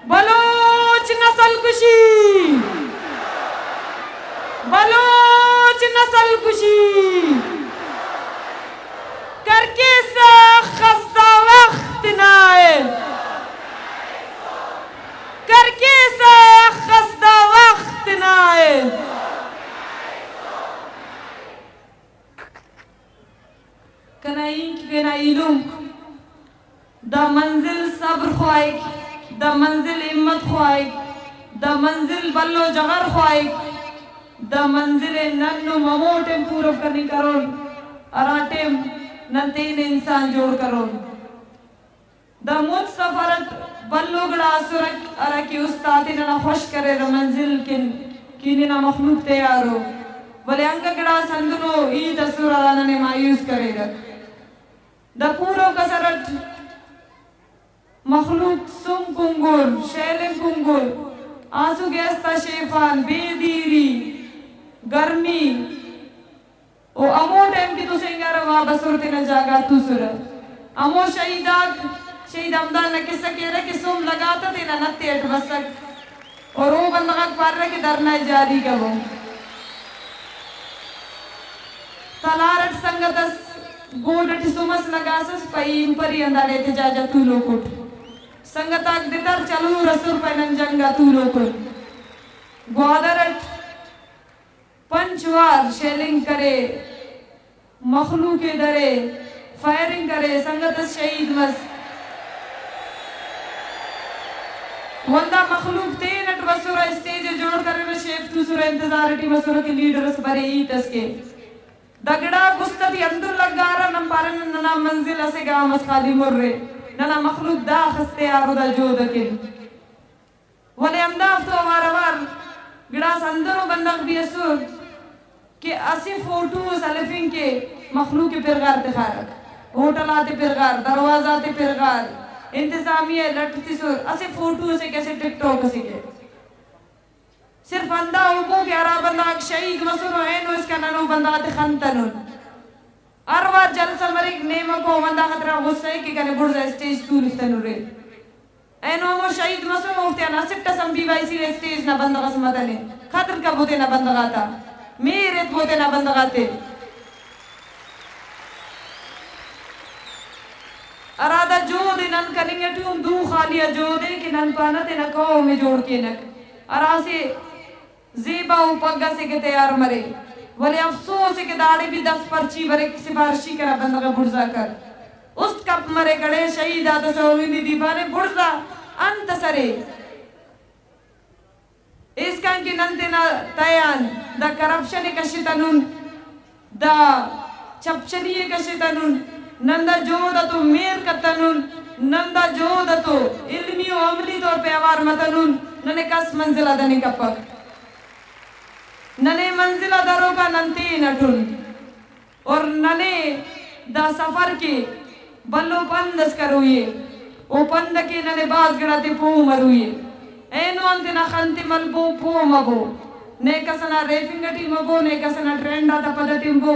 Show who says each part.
Speaker 1: Bloch नस्ल कुशी, Bloch नस्ल कुशी करके खस्ता वक्त नाए, करके खस्ता वक्त नाए। कनाइंक कनाइलुम दा मंजिल सब्र ख्वाइक, दा मंजिल हिम्मत ख्वाइक, दा मंजिल बल्लो जगर ख्वाइक, दा मंजिल नन्नु ममोटेम पूरव करनी करोन अराटेम नंतीन इंसान जोड़ करोन। दा मुझ सफरत बल्लो गड़ा सुरक अरा की उस्तादी ना खुश करे दा मंजिल किन ना मखलूक तैयारो बोले अंक गड़ा संदनो ई तस्वीर अला ने मायूस करेगा। दा पूरो कसरत मखलूक सुम कुंगुर शैलिम कुंगुर आंसू गैस्ता शेफान बेदीरी गर्मी ओ अमो टाइम की तो सिंगारा वहाँ बसुरते न जागा तू सुर अमो शहीद अमदान न किस्सा कह रहे कि सुम लगाता थे ना नत्ते अट बसक और वो बंदा का पार रहे कि डरना जारी का वो तलारट संगतस गोडट सुमस लगासस पईम परी अंदाले ते जाजा तू लोकुट संगताक दितर चलू रसूल पैनन जंगा तू लोकुट ग्वादरट पंचवार शेलिंग करे मखलूक के दरे फायरिंग करे संगत शहीद मस वंदा मखलूक तेनट वसुरा स्टेज जोड़ करे न शेफ तू सुरा इंतजार टी वसुरा के लीडर्स बरे ई तसके दगड़ा गुस्तती अंदर लगारा नम पारन नना मंजिल असे गामस खाली मुर्रे नना मखलूक दा खस्ते आरुदा जोदकिन वने अमदाफ तो हमारा वार गिड़ास अंदरो बंदक भी असुर के असी फोटो सलफिंग के मखलूक के पिरगार दिखारक होटल आते पिरगार दरवाजा आते पिरगार इंतजामिया लटती सुर असी फोटो से कैसे टिकटॉक से के सिर्फ अंदा उबो के अरा बंदा शहीद मसुरो है नो इसका ननो बंदा आते खंतनुन अरवार जलसा मरिक नेमा को बंदा खतरा गुस्से की करे बुर्जा स्टेज तू लिफ्तनु रे ऐनो वो शहीद मसुरो होते ना सिट्टा संबी वाइसी स्टेज ना बंदा कसमत ने खतर का बोते ना बंदा गाता मेरे बोते ना बंदा गाते अरादा जो दे नन करेंगे तुम दू खालिया जो दे कि नन पाना ते ना कहो में जोड़ के नक अरासे ज़ेबा उपग्गा से के तैयार मरे बोले अफसोस है कि दाढ़ी भी 10 पर्ची भरे सिफारिशी करा बंदा का बुर्जा कर उस कप मरे कड़े शहीद आते सोविंदी दीवाने बुर्जा अंत सरे इसका कि नंते ना तयान द करप्शन कशितनुन द चपचनिये कशितनुन नंदा जोदा तो मेर कतनुन नंदा जोदा तो इल्मी और अमली तौर पे आवार मतनुन नने कस मंजिला दने कपक नने मंजिला दरों का नंते नटुन और नने द सफर के बल्लो पंदस करुये ओ पंद के नने बाज गड़ाते पो मरुये ऐनो अंते ना खंते मलबो पो मबो ने कसना रेफिंग टीम मबो ने कसना ट्रेंड आता पद्धति मबो